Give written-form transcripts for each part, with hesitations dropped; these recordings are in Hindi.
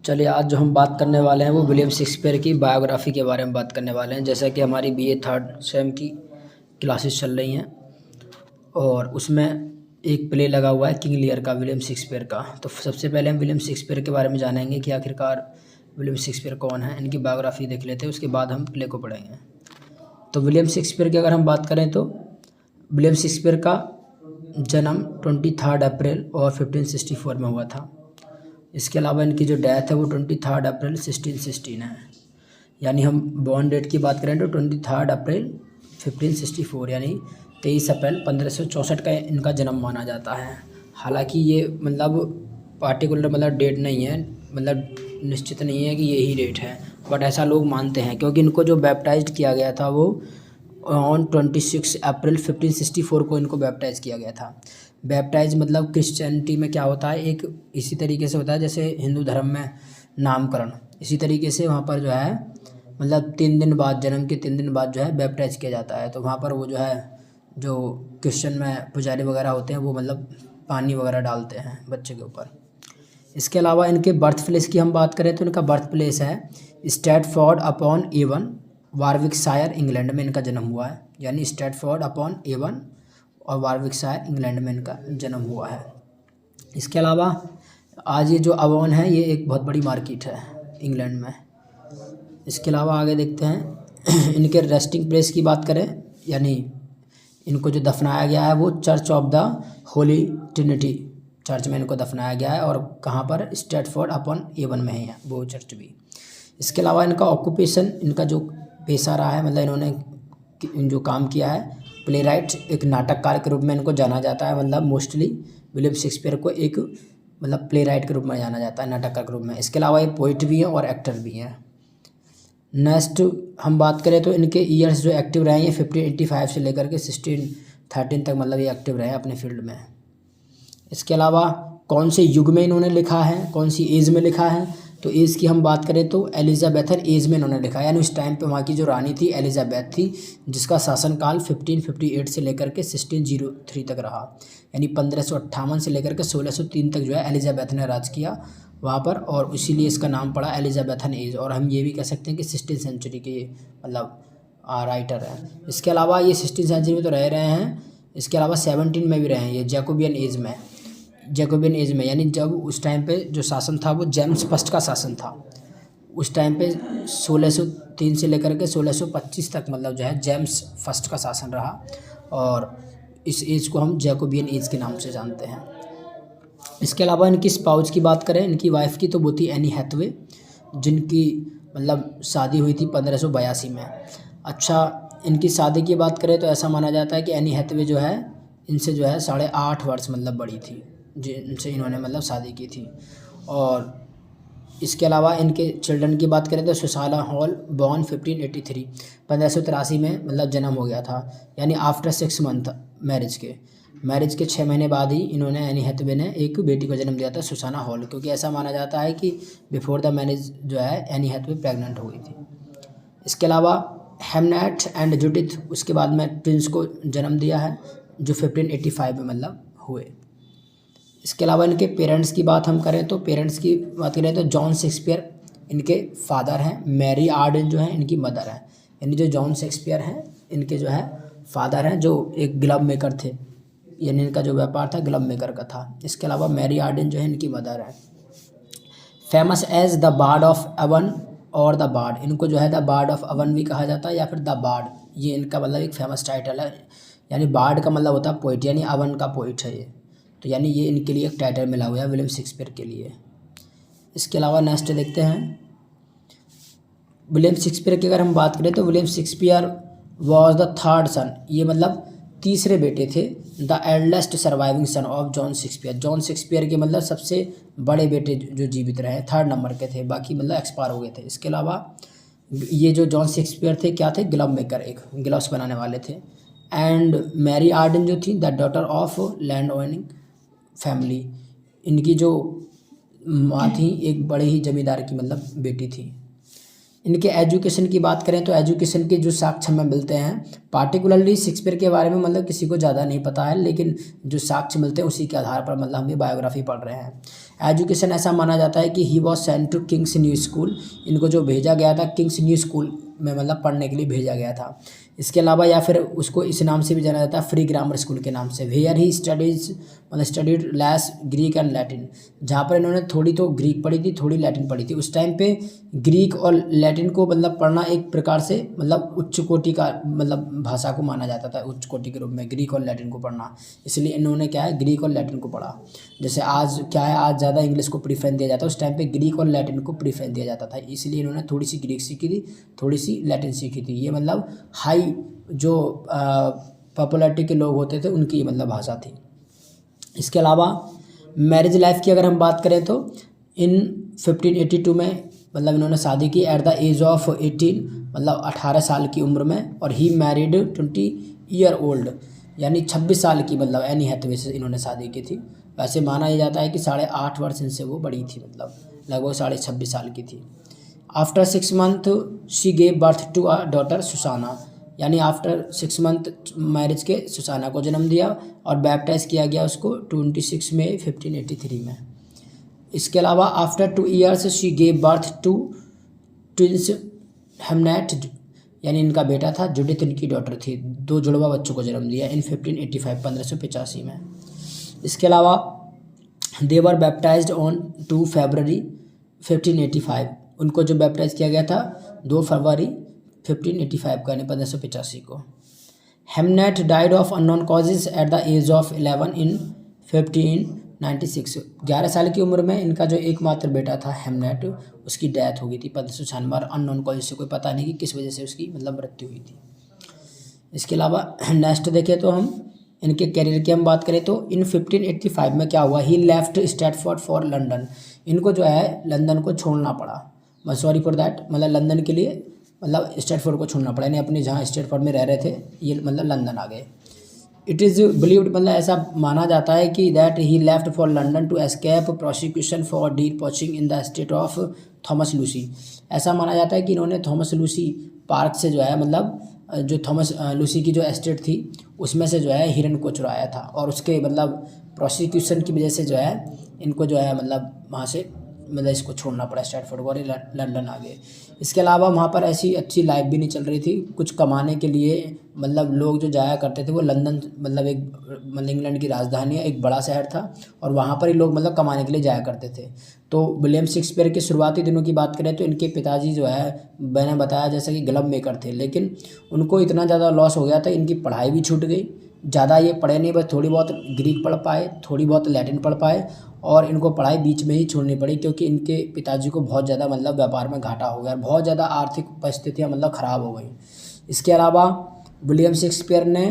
चलिए आज जो हम बात करने वाले हैं वो विलियम शेक्सपियर की बायोग्राफी के बारे में बात करने वाले हैं। जैसा कि हमारी बीए थर्ड सेम की क्लासेस चल रही हैं और उसमें एक प्ले लगा हुआ है किंग लियर का, विलियम शेक्सपियर का। तो सबसे पहले हम विलियम शेक्सपियर के बारे में जानेंगे कि आखिरकार विलियम शेक्सपियर कौन है, इनकी बायोग्राफी देख लेते हैं, उसके बाद हम प्ले को पढ़ेंगे। तो विलियम शेक्सपियर की अगर हम बात करें तो विलियम शेक्सपियर का जन्म 23 अप्रैल और 1564 में हुआ था। इसके अलावा इनकी जो डेथ है वो 23 अप्रैल 1616 है। यानी हम बॉर्न डेट की बात करें तो 23 अप्रैल 1564 यानी 23 अप्रैल 1564 का इनका जन्म माना जाता है। हालांकि ये पार्टिकुलर डेट नहीं है, निश्चित नहीं है कि यही डेट है, बट ऐसा लोग मानते हैं क्योंकि इनको जो बैप्टाइज्ड किया गया था वो ऑन 26 अप्रैल 1564 को इनको बैप्टाइज किया गया था। बैप्टाइज क्रिश्चियनिटी में क्या होता है, एक इसी तरीके से होता है जैसे हिंदू धर्म में नामकरण, इसी तरीके से वहाँ पर जो है 3 दिन बाद, जन्म के 3 दिन बाद जो है बैप्टाइज किया जाता है। तो वहाँ पर वो जो क्रिश्चियन में पुजारी वगैरह होते हैं वो पानी वगैरह डालते हैं बच्चे के ऊपर। इसके अलावा इनके बर्थ प्लेस की हम बात करें तो इनका बर्थ प्लेस है Stratford upon Avon, Warwickshire, England में इनका जन्म हुआ है। यानी स्ट्रैटफोर्ड अपॉन एवन और वारविकशायर, इंग्लैंड में इनका जन्म हुआ है। इसके अलावा आज ये जो अवॉन है ये एक बहुत बड़ी मार्केट है इंग्लैंड में। इसके अलावा आगे देखते हैं इनके रेस्टिंग प्लेस की बात करें, यानी इनको जो दफनाया गया है वो church of the Holi Trinity church में इनको दफनाया गया है। और कहाँ पर, स्ट्रैटफोर्ड अपॉन एवन में है वो चर्च भी। इसके अलावा इनका ऑक्यूपेशन, इनका जो पेशा रहा है, इन्होंने जो काम किया है, प्ले राइट, एक नाटककार के रूप में इनको जाना जाता है। मोस्टली विलियम शेक्सपियर को एक प्ले राइट के रूप में जाना जाता है, नाटककार के रूप में। इसके अलावा ये पोइट भी हैं और एक्टर भी हैं। नेक्स्ट हम बात करें तो इनके ईयर्स जो एक्टिव रहे हैं ये 1585 से लेकर के 1613 तक ये एक्टिव रहे हैं अपने फील्ड में। इसके अलावा कौन से युग में इन्होंने लिखा है, कौन सी एज में लिखा है, तो एज की हम बात करें तो एलिजाबेथन एज में इन्होंने लिखा है। यानी उस टाइम पे वहाँ की जो रानी थी एलिजाबेथ थी, जिसका शासनकाल 1558 से लेकर के 1603 तक रहा। यानी 1558 से लेकर के 1603 तक जो है एलिजाबेथ ने राज किया वहाँ पर, और इसीलिए इसका नाम पड़ा एलिजाबेथन एज। और हम ये भी कह सकते हैं कि 16th सेंचुरी के राइटर हैं। इसके अलावा ये 16th सेंचुरी में तो रह रहे हैं, इसके अलावा 17 में भी रहे हैं ये जैकोबियन एज में। यानी जब उस टाइम पे जो शासन था वो जेम्स फर्स्ट का शासन था। उस टाइम पे 1603 से लेकर के 1625 तक जो है जेम्स फर्स्ट का शासन रहा, और इस एज को हम जैकोबियन एज के नाम से जानते हैं। इसके अलावा इनकी स्पाउस की बात करें, इनकी वाइफ की, तो वो थी एनी हैथवे, जिनकी शादी हुई थी 1582 में। अच्छा, इनकी शादी की बात करें तो ऐसा माना जाता है कि एनी हैथवे जो है इनसे जो है 8.5 वर्ष बड़ी थी, जिनसे इन्होंने शादी की थी। और इसके अलावा इनके चिल्ड्रन की बात करें तो सुसाना हॉल बॉर्न 1583 1583 में जन्म हो गया था। यानी आफ्टर 6 मंथ मैरिज के 6 महीने बाद ही इन्होंने, एनी हैथवे ने, एक बेटी को जन्म दिया था, सुसाना हॉल, क्योंकि ऐसा माना जाता है कि बिफोर द मैरिज जो है एनी हैथवे प्रेग्नेंट हो गई थी। इसके अलावा हेमनेट एंड जूडिथ, उसके बाद में ट्विंस को जन्म दिया है जो 1585 में हुए। इसके अलावा इनके पेरेंट्स की बात हम करें तो जॉन शेक्सपियर इनके फादर हैं, मैरी आर्डन जो है इनकी मदर है। यानी जो जॉन शेक्सपियर हैं इनके जो है फादर हैं, जो एक ग्लव मेकर थे, यानी इनका जो व्यापार था ग्लव मेकर का था। इसके अलावा मैरी आर्डन जो है इनकी मदर है। Famous as the bard of Avon और द बार्ड, इनको जो है द बार्ड ऑफ अवन भी कहा जाता है या फिर द बार्ड, ये इनका एक फेमस टाइटल है। यानी बार्ड का होता है पोइट, यानी अवन का पोइट है ये, तो यानी ये इनके लिए एक टाइटल मिला हुआ है विलियम शेक्सपियर के लिए। इसके अलावा नेक्स्ट देखते हैं विलियम शेक्सपियर की अगर हम बात करें तो William Shakespeare was the third son, ये तीसरे बेटे थे, the eldest surviving son of John Shakespeare. John Shakespeare के सबसे बड़े बेटे जो जीवित रहे, 3rd नंबर के थे, बाकी एक्सपायर हो गए थे। इसके अलावा ये जो जॉन शेक्सपियर थे क्या थे, ग्लव मेकर, एक ग्लव्स बनाने वाले थे। एंड मैरी आर्डन जो थी the daughter of land owning family, इनकी जो माँ थी एक बड़े ही जमींदार की बेटी थी। इनके एजुकेशन की बात करें तो एजुकेशन के जो साक्ष्य हमें मिलते हैं, पार्टिकुलरली शेक्सपियर के बारे में किसी को ज़्यादा नहीं पता है, लेकिन जो साक्ष्य मिलते हैं उसी के आधार पर हम ये बायोग्राफी पढ़ रहे हैं। एजुकेशन ऐसा माना जाता है कि he was sent to kings new school, इनको जो भेजा गया था किंग्स न्यू स्कूल में मतलब पढ़ने के लिए भेजा गया था। इसके अलावा या फिर उसको इस नाम से भी जाना जाता है फ्री ग्रामर स्कूल के नाम से। वेयर ही स्टडीज मतलब studied less Greek and Latin, जहाँ पर इन्होंने थोड़ी तो ग्रीक पढ़ी थी थोड़ी लैटिन पढ़ी थी। उस टाइम पे ग्रीक और लैटिन को मतलब पढ़ना एक प्रकार से मतलब उच्च कोटि का मतलब भाषा को माना जाता था, उच्च कोटि के रूप में ग्रीक और लैटिन को पढ़ना, इसलिए इन्होंने क्या है ग्रीक और लैटिन को पढ़ा। जैसे आज क्या है, आज ज़्यादा इंग्लिश को प्रीफरेंस दिया जाता है, उस टाइम पे ग्रीक और लैटिन को प्रीफरेंस दिया जाता था, इसलिए इन्होंने थोड़ी सी ग्रीक सीखी थी थोड़ी सी लैटिन सीखी थी। ये मतलब हाई जो पॉपुलैरिटी के लोग होते थे उनकी ये मतलब भाषा थी। इसके अलावा मैरिज लाइफ की अगर हम बात करें तो इन 1582 में मतलब इन्होंने शादी की एट द एज ऑफ 18 मतलब 18 साल की उम्र में, और ही मैरिड 20 ईयर ओल्ड यानी 26 साल की मतलब एनी हैथवे से इन्होंने शादी की थी। वैसे माना यह जाता है कि 8.5 वर्ष इनसे वो बड़ी थी, मतलब लगभग 26.5 साल की थी। After 6 month she gave birth to a daughter Susanna, यानी आफ्टर 6 मंथ मैरिज के सुसाना को जन्म दिया और बैप्टाइज किया गया उसको 26 मई 1583 में। इसके अलावा after 2 years she gave birth to twins Hamnet, यानी इनका बेटा था, जुडिथ इनकी डॉटर थी, 2 जुड़वा बच्चों को जन्म दिया इन 1585 में। इसके अलावा दे वर बैप्टाइज्ड ऑन 2 फरवरी 1585, उनको जो बैप्टाइज किया गया था 2 फरवरी 1585 का यानी 1585 को। Hamnet died of unknown causes at the age of 11 in 1596, 11 साल की उम्र में इनका जो एकमात्र बेटा था हेमनेट उसकी डेथ हो गई थी 1596 और अननोन कॉजेज से, कोई पता नहीं कि किस वजह से उसकी मतलब मृत्यु हुई थी। इसके अलावा नेक्स्ट देखें तो हम इनके करियर की हम बात करें तो इन 1585 में क्या हुआ, ही लेफ्ट स्टैटफोर्ड फॉर लंदन, इनको जो है लंदन को छोड़ना पड़ा, सॉरी फॉर दैट मतलब लंदन के लिए मतलब स्टैटफोर्ड को छोड़ना पड़ा, यानी अपने जहाँ स्टैटफोर्ड में रह रहे थे ये मतलब लंदन आ गए। इट इज़ बिलीव्ड मतलब ऐसा माना जाता है कि that he left for London to escape prosecution for deer poaching in the state of Thomas Lucy, ऐसा माना जाता है कि इन्होंने थॉमस लूसी पार्क से जो है मतलब जो थॉमस लूसी की जो एस्टेट थी उसमें से जो है हिरन को चुराया था, और उसके मतलब प्रोसिक्यूशन की वजह से जो है इनको जो है मतलब वहाँ से मतलब इसको छोड़ना पड़ा स्टैटफोर्ड को और ये लंदन आ गए। इसके अलावा वहाँ पर ऐसी अच्छी लाइफ भी नहीं चल रही थी, कुछ कमाने के लिए मतलब लोग जो जाया करते थे वो लंदन मतलब एक मतलब इंग्लैंड की राजधानी है, एक बड़ा शहर था और वहाँ पर ही लोग मतलब कमाने के लिए जाया करते थे। तो विलियम शेक्सपियर के शुरुआती दिनों की बात करें तो इनके पिताजी जो है मैंने बताया जैसा कि ग्लव मेकर थे, लेकिन उनको इतना ज़्यादा लॉस हो गया था इनकी पढ़ाई भी छूट गई, ज़्यादा ये पढ़े नहीं, बस थोड़ी बहुत ग्रीक पढ़ पाए थोड़ी बहुत लैटिन पढ़ पाए और इनको पढ़ाई बीच में ही छोड़नी पड़ी क्योंकि इनके पिताजी को बहुत ज़्यादा मतलब व्यापार में घाटा हो गया, बहुत ज़्यादा आर्थिक परिस्थितियाँ मतलब ख़राब हो गई। इसके अलावा विलियम शेक्सपियर ने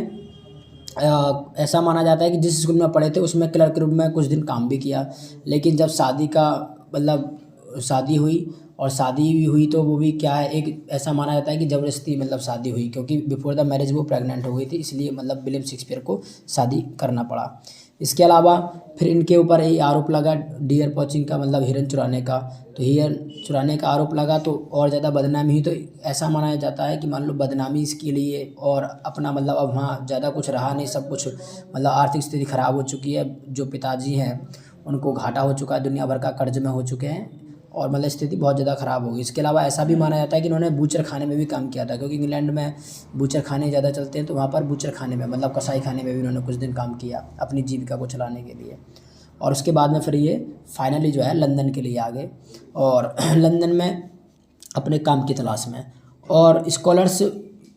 ऐसा माना जाता है कि जिस स्कूल में पढ़े थे उसमें क्लर्क के रूप में कुछ दिन काम भी किया, लेकिन जब शादी का मतलब शादी हुई और शादी भी हुई तो वो भी क्या है एक ऐसा माना जाता है कि ज़बरदस्ती मतलब शादी हुई क्योंकि बिफोर द मैरिज वो प्रेग्नेंट हो गई थी, इसलिए मतलब विलियम शेक्सपियर को शादी करना पड़ा। इसके अलावा फिर इनके ऊपर ये आरोप लगा डियर पोचिंग का मतलब हिरन चुराने का, तो हिरन चुराने का आरोप लगा तो और ज़्यादा बदनामी हुई, तो ऐसा माना जाता है कि मान लो बदनामी इसके लिए और अपना मतलब अब वहाँ ज़्यादा कुछ रहा नहीं, सब कुछ मतलब आर्थिक स्थिति ख़राब हो चुकी है, जो पिताजी हैं उनको घाटा हो चुका है, दुनिया भर का कर्ज में हो चुके हैं और मतलब स्थिति बहुत ज़्यादा ख़राब हो गई। इसके अलावा ऐसा भी माना जाता है कि इन्होंने बूचर खाने में भी काम किया था क्योंकि इंग्लैंड में बूचर खाने ज़्यादा चलते हैं, तो वहाँ पर बूचर खाने में मतलब कसाई खाने में भी इन्होंने कुछ दिन काम किया अपनी जीविका को चलाने के लिए। और उसके बाद में फिर ये फाइनली जो है लंदन के लिए आ गए और लंदन में अपने काम की तलाश में। और स्कॉलर्स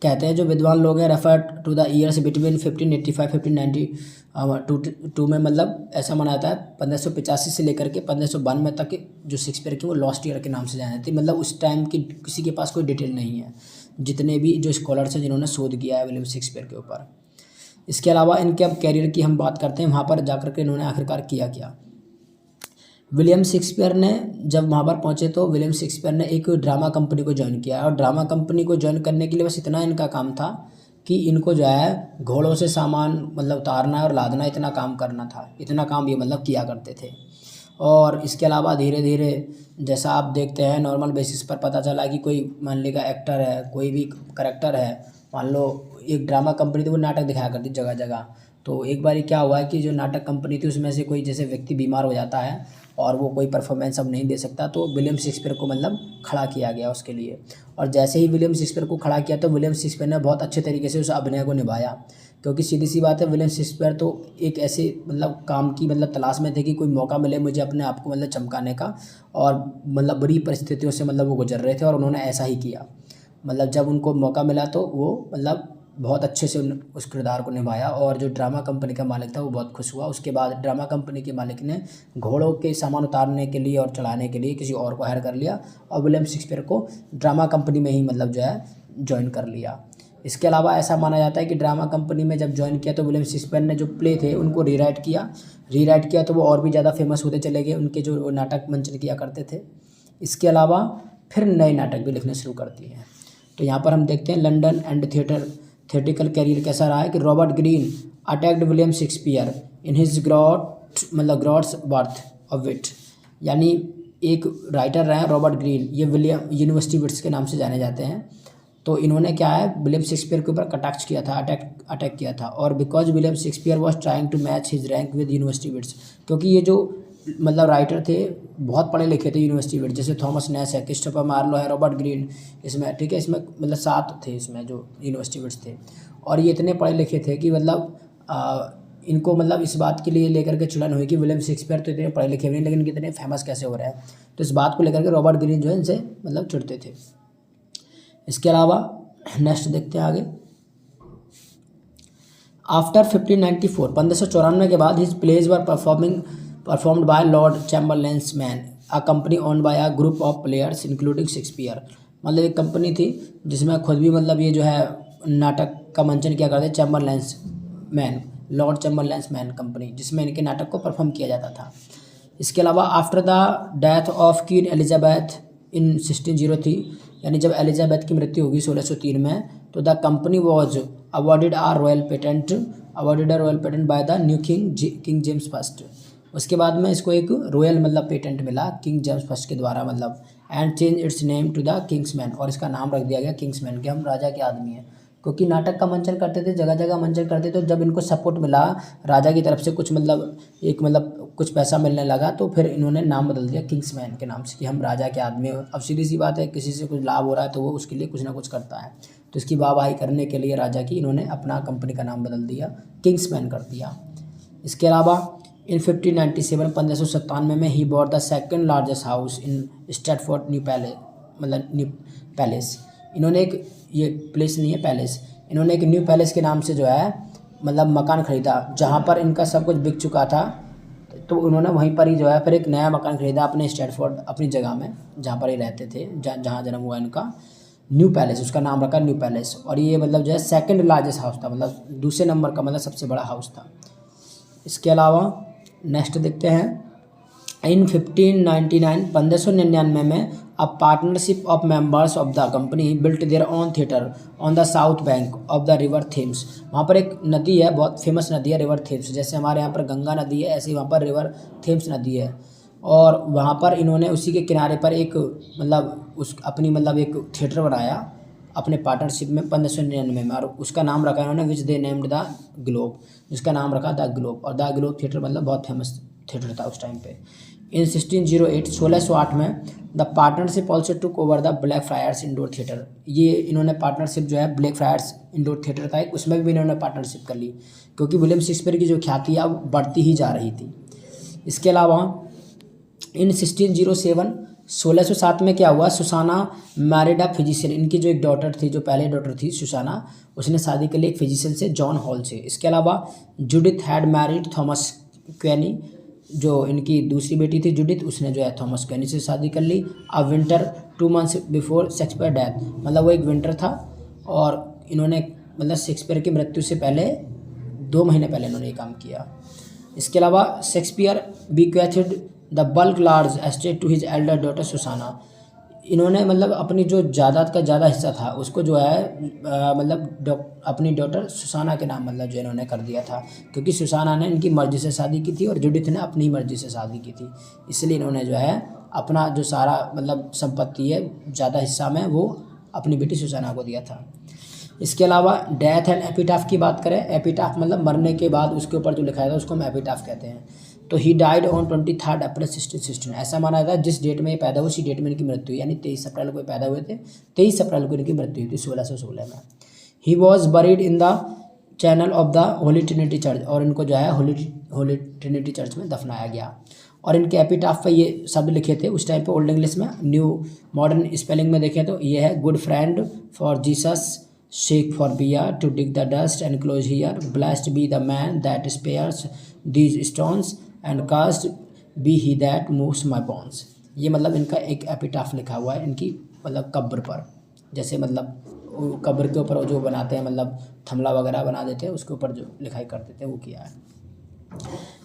कहते हैं जो विद्वान लोग हैं refer to the years between 1585-1592 में मतलब ऐसा माना जाता है 1585 से लेकर के 1592 तक जो शेक्सपियर की वो लॉस्ट ईयर के नाम से जानी जाती है, मतलब उस टाइम की किसी के पास कोई डिटेल नहीं है, जितने भी जो स्कॉलर्स हैं जिन्होंने शोध किया है विलियम शेक्सपियर के ऊपर। इसके अलावा इनके अब कैरियर की हम बात करते हैं, वहाँ पर जाकर के इन्होंने आखिरकार किया क्या। विलियम शेक्सपियर ने जब वहाँ पर पहुँचे तो विलियम शेक्सपियर ने एक ड्रामा कंपनी को ज्वाइन किया और ड्रामा कंपनी को ज्वाइन करने के लिए बस इतना इनका काम था कि इनको जो है घोड़ों से सामान मतलब उतारना और लादना, इतना काम करना था, इतना काम ये मतलब किया करते थे। और इसके अलावा धीरे धीरे जैसा आप देखते हैं नॉर्मल बेसिस पर पता चला कि कोई मान लीजिए एक्टर है, कोई भी करेक्टर है, मान लो एक ड्रामा कंपनी थी वो नाटक दिखाया करती जगह जगह, तो एक बार क्या हुआ है कि जो नाटक कंपनी थी उसमें से कोई जैसे व्यक्ति बीमार हो जाता है और वो कोई परफॉर्मेंस अब नहीं दे सकता, तो विलियम शेक्सपियर को मतलब खड़ा किया गया उसके लिए। और जैसे ही विलियम शेक्सपियर को खड़ा किया तो विलियम शेक्सपियर ने बहुत अच्छे तरीके से उस अभिनय को निभाया, क्योंकि सीधी सी बात है विलियम शेक्सपियर तो एक ऐसे मतलब काम की मतलब तलाश में थे कि कोई मौका मिले मुझे अपने आप को मतलब चमकाने का, और मतलब बुरी परिस्थितियों से मतलब वो गुजर रहे थे और उन्होंने ऐसा ही किया। मतलब जब उनको मौका मिला तो वो मतलब बहुत अच्छे से उस किरदार को निभाया, और जो ड्रामा कंपनी का मालिक था वो बहुत खुश हुआ। उसके बाद ड्रामा कंपनी के मालिक ने घोड़ों के सामान उतारने के लिए और चढ़ाने के लिए किसी और को हायर कर लिया, और विलियम शेक्सपियर को ड्रामा कंपनी में ही मतलब जो है ज्वाइन कर लिया। इसके अलावा ऐसा माना जाता है कि ड्रामा कंपनी में जब ज्वाइन किया तो विलियम शेक्सपियर ने जो प्ले थे उनको रीराइट किया तो वो और भी ज़्यादा फेमस होते चले गए, उनके जो नाटक मंचन किया करते थे। इसके अलावा फिर नए नाटक भी लिखने शुरू कर दिए हैं। तो यहाँ पर हम देखते हैं लंदन एंड थिएट्रिकल कैरियर कैसा रहा है कि Robert Greene attacked William Shakespeare in his Groatsworth of Wit, यानी एक राइटर रहे हैं रॉबर्ट ग्रीन, ये विलियम यूनिवर्सिटी विट्स के नाम से जाने जाते हैं। तो इन्होंने क्या है विलियम शेक्सपियर के ऊपर कटाक्ष किया था, अटैक किया था, और because William Shakespeare was trying to match his rank with university wits, क्योंकि ये जो मतलब राइटर थे बहुत पढ़े लिखे थे यूनिवर्सिटी विट्स, जैसे थॉमस नैश है, क्रिस्टोफर मार्लो है, रॉबर्ट ग्रीन इसमें, ठीक है, इसमें मतलब 7 थे इसमें जो यूनिवर्सिटी विट्स थे, और ये इतने पढ़े लिखे थे कि मतलब इनको मतलब इस बात के लिए लेकर के चुड़न हुई कि विलियम शेक्सपियर तो इतने पढ़े लिखे हुए हैं लेकिन कितने फेमस कैसे हो रहे हैं, तो इस बात को लेकर के रॉबर्ट ग्रीन जो है इनसे मतलब चिढ़ते थे। इसके अलावा नेक्स्ट देखते हैं आगे। आफ्टर 1594 के बाद his plays were performed by Lord Chamberlain's men, a company owned by a group of players including Shakespeare. मतलब एक कंपनी थी जिसमें खुद भी मतलब ये जो है नाटक का मंचन किया करते, लॉर्ड चैम्बरलेन्स मैन कंपनी, जिसमें इनके नाटक को परफॉर्म किया जाता था। इसके अलावा after the death of Queen Elizabeth in 1603, यानी जब एलिजाबेथ की मृत्यु होगी 1603 में, तो the company was awarded a royal patent by the new king James first. उसके बाद में इसको एक रॉयल मतलब पेटेंट मिला किंग जेम्स फर्स्ट के द्वारा, मतलब and change its name to the kingsman, और इसका नाम रख दिया गया किंग्समैन के, हम राजा के आदमी हैं, क्योंकि नाटक का मंचन करते थे, जगह जगह मंचन करते थे, तो जब इनको सपोर्ट मिला राजा की तरफ से कुछ मतलब कुछ पैसा मिलने लगा, तो फिर इन्होंने नाम बदल दिया किंग्समैन के नाम से कि हम राजा के आदमी हैं। अब सीधी सी बात है, किसी से कुछ लाभ हो रहा है तो वो उसके लिए कुछ ना कुछ करता है, तो इसकी वाहवाही करने के लिए राजा की इन्होंने अपना कंपनी का नाम बदल दिया, किंग्समैन कर दिया। इसके अलावा इन 1597 में he bought the second largest house in Stratford new palace. इन्होंने एक, ये प्लेस नहीं है पैलेस, इन्होंने एक न्यू पैलेस के नाम से जो है मतलब मकान खरीदा, जहाँ पर इनका सब कुछ बिक चुका था, तो उन्होंने वहीं पर ही जो है फिर एक नया मकान खरीदा अपने स्ट्रैटफोर्ड, अपनी जगह में जहाँ पर ही रहते थे, जहाँ जन्म हुआ इनका, न्यू पैलेस, उसका नाम रखा न्यू पैलेस। और ये मतलब जो है सेकंड लार्जेस्ट हाउस था, मतलब दूसरे नंबर का मतलब सबसे बड़ा हाउस था। इसके अलावा नेक्स्ट देखते हैं। इन 1599 में a partnership of members of the company built their own theatre on the south bank of the river Thames. वहाँ पर एक नदी है, बहुत फेमस नदी है रिवर थेम्स, जैसे हमारे यहाँ पर गंगा नदी है ऐसे ही वहाँ पर रिवर थेम्स नदी है, और वहाँ पर इन्होंने उसी के किनारे पर एक मतलब अपनी मतलब एक थिएटर बनाया अपने पार्टनरशिप में 1599 में, और उसका नाम रखा इन्होंने विच दे नेम्ड द ग्लोब, जिसका नाम रखा द ग्लोब, और द ग्लोब थिएटर मतलब बहुत फेमस थिएटर था उस टाइम पे। इन 1608 में the partnership also took over the black fryers indoor theatre. ये इन्होंने पार्टनरशिप जो है ब्लैक फ्रायर्स इंडोर थिएटर का है, उसमें भी इन्होंने पार्टनरशिप कर ली, क्योंकि विलियम शेक्सपियर की जो ख्याति है अब बढ़ती ही जा रही थी। इसके अलावा इन 1607 में क्या हुआ, सुसाना मैरिड अ फिजिशियन, इनकी जो एक डॉटर थी, जो पहले डॉटर थी सुसाना, उसने शादी के लिए एक फिजिशियन से, जॉन हॉल से। इसके अलावा जुडिथ हैड मैरिड थॉमस क्वेनी, जो इनकी दूसरी बेटी थी जुडिथ, उसने जो है थॉमस क्वेनी से शादी कर ली। A winter 2 months before Shakespeare death, मतलब वो एक विंटर था और इन्होंने मतलब शेक्सपियर की मृत्यु से पहले 2 महीने पहले इन्होंने ये काम किया। इसके अलावा Shakespeare bequeathed the bulk large estate to his elder daughter Susanna. इन्होंने मतलब अपनी जो जायदाद का ज़्यादा हिस्सा था उसको जो है मतलब अपनी डॉटर सुसाना के नाम मतलब जो इन्होंने कर दिया था, क्योंकि सुसाना ने इनकी मर्ज़ी से शादी की थी और जुडिथ ने अपनी मर्ज़ी से शादी की थी, इसलिए इन्होंने जो है अपना जो सारा मतलब संपत्ति है ज़्यादा हिस्सा में वो अपनी बेटी सुसाना को दिया था। इसके अलावा डेथ एंड एपिटाफ की बात करें, एपिटाफ मतलब मरने के बाद उसके ऊपर जो लिखा था उसको हम एपिटाफ कहते हैं। तो ही डाइड ऑन 23 अप्रैल 1616। ऐसा माना जाता है जिस डेट में ये पैदा हुए उसी डेट में इनकी मृत्यु हुई, यानी 23 अप्रैल को पैदा हुए थे, 23 अप्रैल को इनकी मृत्यु हुई थी 1616 में। He was buried in the channel of the Holi Trinity church, और इनको जो है होली ट्रिनिटी चर्च में दफनाया गया। और इनके एपिटाफ पे ये शब्द लिखे थे उस टाइम पे ओल्ड इंग्लिश में, न्यू मॉडर्न स्पेलिंग में देखें तो ये है good friend for Jesus, seek for beer to dig the dust and close here, blessed be the man that spares these stones and cursed be he that moves my bones। ये मतलब इनका एक एपिटाफ लिखा हुआ है इनकी मतलब कब्र पर, जैसे मतलब कब्र के ऊपर जो बनाते हैं मतलब थमला वगैरह बना देते हैं उसके ऊपर जो लिखाई कर देते हैं वो किया है।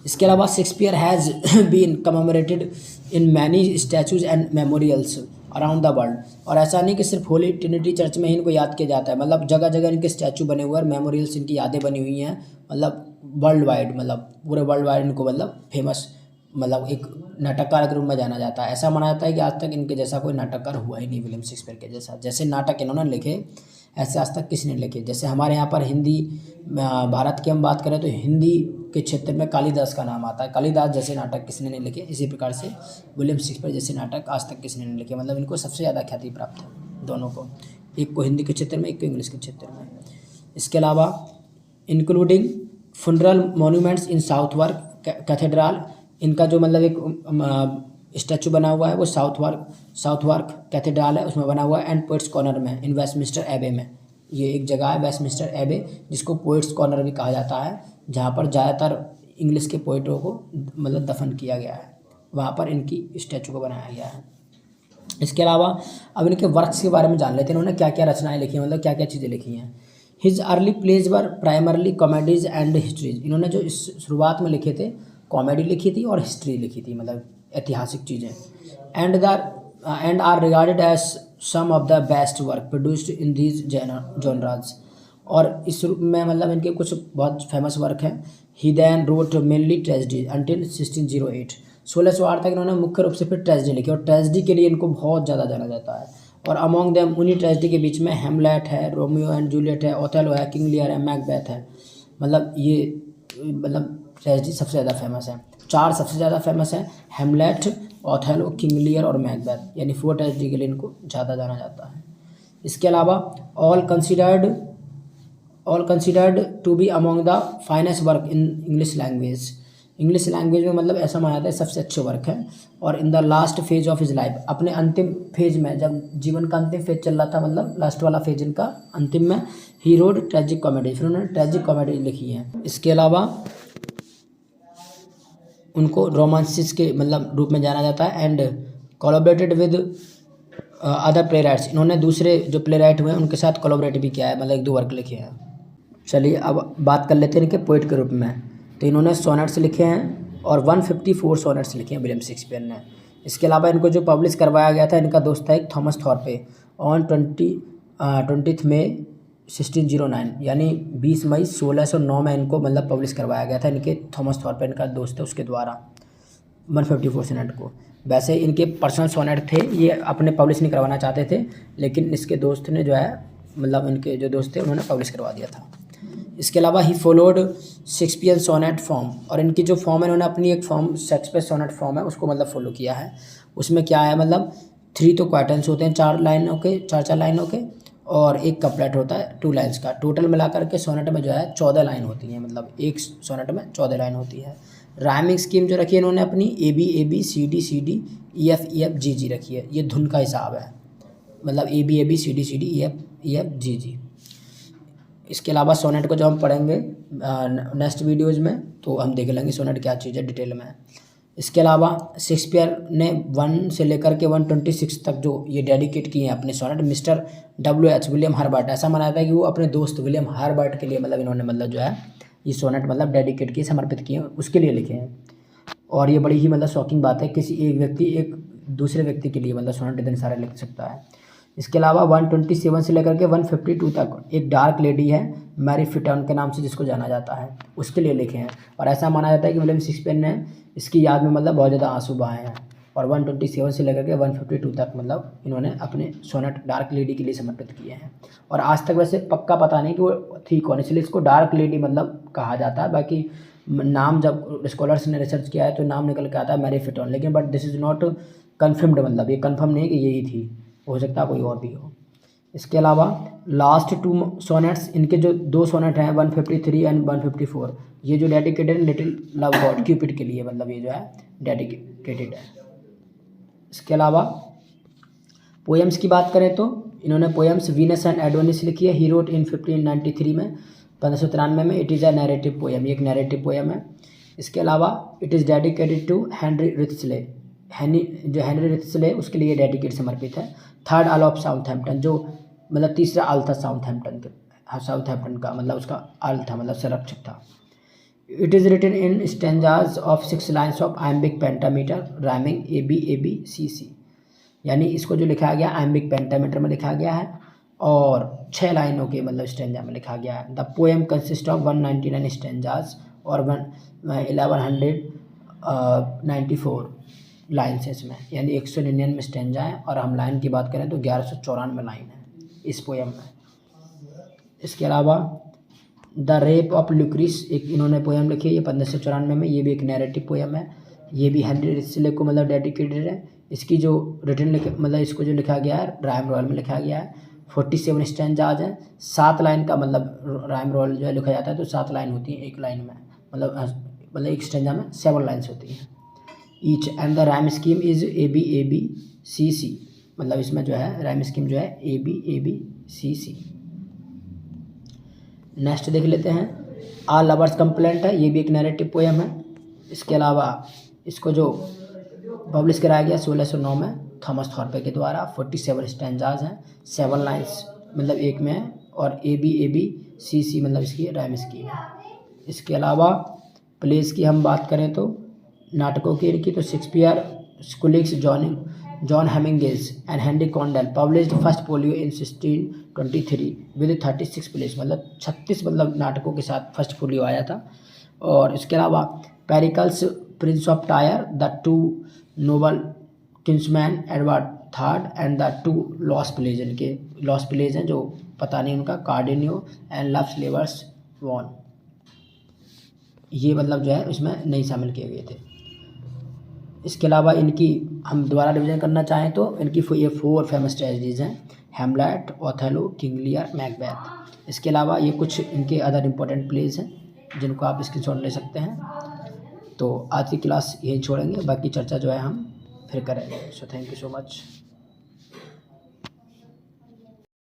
इसके अलावा Shakespeare has been commemorated in many statues and memorials around the world. और ऐसा नहीं कि सिर्फ होली ट्रिनिटी चर्च में ही इनको याद किया जाता है, मतलब जगह जगह इनके स्टैचू बने हुए हैं और मेमोरियल्स इनकी यादें बनी हुई हैं, मतलब वर्ल्ड वाइड, मतलब पूरे वर्ल्ड वाइड इनको मतलब फेमस, मतलब एक नाटककार के रूप में जाना जाता है। ऐसा माना जाता है कि आज तक इनके जैसा कोई नाटककार हुआ ही नहीं विलियम शेक्सपियर के जैसा। जैसे नाटक इन्होंने लिखे ऐसे आज तक किसी ने लिखे। जैसे हमारे यहाँ पर हिंदी भारत की हम बात करें तो हिंदी के क्षेत्र में कालिदास का नाम आता है। कालिदास जैसे नाटक किसी ने नहीं लिखे, इसी प्रकार से विलियम शेक्सपियर जैसे नाटक आज तक किसी ने नहीं लिखे। मतलब इनको सबसे ज़्यादा ख्याति प्राप्त है दोनों को, एक को हिंदी के क्षेत्र में, एक को इंग्लिश के क्षेत्र में। इसके अलावा इंक्लूडिंग फुनरल मोन्यूमेंट्स इन साउथवार्क कैथेड्रल, इनका जो मतलब एक स्टैचू बना हुआ है वो साउथवार्क कैथेड्रल है उसमें बना हुआ है, एंड पोइट्स कॉर्नर में इन वेस्टमिंस्टर एबे में। ये एक जगह है वेस्टमिंस्टर एबे जिसको पोइट्स कॉर्नर भी कहा जाता है, जहाँ पर ज़्यादातर इंग्लिश के पोइटों को मतलब दफन किया गया है, वहाँ पर इनकी स्टैचू को बनाया गया है। इसके अलावा अब इनके वर्क्स के बारे में जान लेते हैं, इन्होंने क्या क्या रचनाएं लिखी हैं, मतलब क्या क्या चीज़ें लिखी हैं। His early plays were primarily comedies and histories. इन्होंने जो इस शुरुआत में लिखे थे कॉमेडी लिखी थी और हिस्ट्री लिखी थी, मतलब ऐतिहासिक चीज़ें। And are regarded as some of the best work produced in these genres. और इस रूप में मतलब इनके कुछ बहुत फेमस वर्क हैं। He then wrote mainly tragedy until 1608। 1608 तक इन्होंने मुख्य रूप से फिर ट्रेजेडी लिखी, और ट्रेजेडी के लिए इनको बहुत ज़्यादा जाना जाता है। और अमॉन्ग देम उन्हीं ट्रेजेडी के बीच में हेमलेट है, रोमियो एंड जूलियट है, ओथेलो है, किंग लियर है, मैकबेथ है। मतलब ये मतलब ट्रेजेडी सबसे ज़्यादा फेमस है। चार सबसे ज़्यादा फेमस है, हेमलेट, ओथेलो, किंग लियर और मैकबेथ, यानी 4 ट्रेजेडी के लिए इनको ज़्यादा जाना जाता है। इसके अलावा all considered to be among the finest work in English language. English language में मतलब ऐसा माना जाता है सबसे अच्छे वर्क है। और in the last phase of his life, अपने अंतिम फेज में, जब जीवन का अंतिम फेज चल रहा था, मतलब लास्ट वाला फेज इनका अंतिम में, ही रोड ट्रेजिक कॉमेडी, फिर उन्होंने ट्रेजिक कॉमेडी लिखी है। इसके अलावा उनको रोमांसिस के मतलब रूप में जाना जाता है। And collaborated with other play rights, इन्होंने दूसरे जो प्ले राइट हुए हैं उनके साथ कोलैबोरेट भी किया है, मतलब 1-2 वर्क लिखे हैं। चलिए अब बात कर लेते हैं इनके पोइट के रूप में। तो इन्होंने सोनेट्स लिखे हैं और 154 सोनेट्स लिखे हैं विलियम शेक्सपियर ने। इसके अलावा इनको जो पब्लिश करवाया गया था, इनका दोस्त था एक थॉमस थॉर्पे, ऑन 20 मई 1609, यानी 20 मई 1609 में इनको मतलब पब्लिश करवाया गया था। इनके थॉमस थॉर्पे इनका दोस्त है उसके द्वारा 154 सोनेट को। वैसे इनके पर्सनल सोनेट थे, ये अपने पब्लिश नहीं करवाना चाहते थे, लेकिन इसके दोस्त ने जो है मतलब इनके जो दोस्त थे उन्होंने पब्लिश करवा दिया था। इसके अलावा he followed Shakespeare sonnet form, और इनकी जो फॉर्म है इन्होंने अपनी एक फॉर्म शेक्सपियर सोनेट फॉर्म है उसको मतलब फॉलो किया है। उसमें क्या है मतलब 3 तो क्वार्टन्स होते हैं, 4 लाइनों के, 4 लाइनों के, और एक कपलेट होता है 2 लाइन्स का। टोटल मिलाकर के सोनेट में जो है 14 लाइन होती हैं, मतलब एक सोनेट में 14 लाइन होती है। राइमिंग स्कीम जो रखी है इन्होंने अपनी AB CD EF G रखी है, ये धुन का हिसाब है, मतलब AB CD EF G। इसके अलावा सोनेट को जो हम पढ़ेंगे नेक्स्ट वीडियोज़ में तो हम देख लेंगे सोनेट क्या चीज़ है डिटेल में। इसके अलावा शेक्सपियर ने 1 से लेकर के 126 तक जो ये डेडिकेट किए हैं अपने sonnet mister WH William Herbert, ऐसा माना जाता है कि वो अपने दोस्त विलियम हर्बर्ट के लिए मतलब इन्होंने मतलब जो है ये सोनेट मतलब डेडिकेट किए, समर्पित किए, उसके लिए लिखे हैं। और ये बड़ी ही मतलब शॉकिंग बात है, किसी एक व्यक्ति एक दूसरे व्यक्ति के लिए मतलब सोनेट इतने सारे लिख सकता है। इसके अलावा 127 से लेकर के 152 तक एक डार्क लेडी है मैरी फिटन के नाम से जिसको जाना जाता है, उसके लिए लिखे हैं। और ऐसा माना जाता है कि विलियम शेक्सपियर ने इसकी याद में मतलब बहुत ज़्यादा आंसू बहाए हैं। और 127 से लेकर के 152 तक मतलब इन्होंने अपने सोनेट डार्क लेडी के लिए समर्पित किए हैं। और आज तक वैसे पक्का पता नहीं कि वो थी कौन, इसलिए इसको डार्क लेडी मतलब कहा जाता है। बाकी नाम जब स्कॉलर्स ने रिसर्च किया है तो नाम निकल के आता है मैरी फिटोन, लेकिन but this is not confirmed, मतलब ये कन्फर्म नहीं है कि यही थी, हो सकता है कोई और भी हो। इसके अलावा लास्ट 2 सोनेट्स, इनके जो 2 सोनेट हैं 153 एंड 154, ये जो dedicated little love God Cupid के लिए, मतलब ये जो है डेडिकेटेड है। इसके अलावा पोएम्स की बात करें तो इन्होंने पोएम्स वीनस एंड एडोनिस लिखी है, ही रोट इन 1593 में, 1593 में। It is a narrative poem, ये एक नैरेटिव पोएम है। इसके अलावा it is dedicated to Henry Wriothesley, जो हेनरी रिथ्सले उसके लिए डेडिकेट समर्पित है। थर्ड अर्ल ऑफ साउथहैम्पटन, जो मतलब तीसरा अर्ल था साउथहैम्पटन का, मतलब उसका अर्ल था, मतलब संरक्षक था। It is written in stanzas of 6 lines of iambic pentameter rhyming ABABCC, यानी इसको जो लिखा गया आइम्बिक पेंटामीटर में लिखा गया है और 6 लाइनों के मतलब स्टेंजा में लिखा गया है। The poem consist of 199 stanzas और 1194 लाइन्स है इसमें, यानी 199 स्टेंजा है, और हम लाइन की बात करें तो 1194 लाइन है इस पोएम में। इसके अलावा द रेप ऑफ लुक्रीस, एक इन्होंने पोएम लिखी है, ये 1594 में, ये भी एक नैरेटिव पोएम है, ये भी हेनरी रिथ्सले को मतलब डेडिकेटेड है। इसकी जो रिटन मतलब इसको जो लिखा गया है राइम रॉयल में लिखा गया है। 47 स्टैंजाज हैं, 7 लाइन का मतलब राइम रॉयल जो है लिखा जाता है तो 7 लाइन होती है एक लाइन में, मतलब एक स्टैंजा में 7 लाइन्स होती हैं each. And the rhyme scheme is ABABCC, मतलब इसमें जो है राइम स्कीम जो है ABABCC। नेक्स्ट देख लेते हैं आ लवर्स कंप्लेंट है, ये भी एक नैरेटिव पोएम है। इसके अलावा इसको जो पब्लिश कराया गया 1609 में थॉमस थॉर्पे के द्वारा। 47 स्टैंजाज हैं, 7 लाइन्स मतलब एक में है, और ABABCC मतलब इसकी राइम स्कीम है। इसके अलावा प्लेस की हम बात करें तो नाटकों की इनकी तो शेक्सपियर, स्कुलिक्स, John Heminges and Henry Condell published First Folio in 1623 with 36 plays, मतलब 36 मतलब नाटकों के साथ फर्स्ट फोलियो आया था। और इसके अलावा Pericles, prince of Tyre, the 2 noble kingsman Edward third and the 2 lost plays हैं जो पता नहीं उनका, Cardenio and love slavers won, ये मतलब जो है इसमें नहीं शामिल किए गए थे। इसके अलावा इनकी हम दोबारा रिवीजन करना चाहें तो इनकी ये 4 फेमस ट्रेजेडीज़ हैं, Hamlet, Othello, King Lear, Macbeth. इसके अलावा ये कुछ इनके अदर इम्पोर्टेंट प्लेज हैं जिनको आप स्क्रीनशॉट ले सकते हैं। तो आज की क्लास यहीं छोड़ेंगे, बाकी चर्चा जो है हम फिर करेंगे। So thank you so much.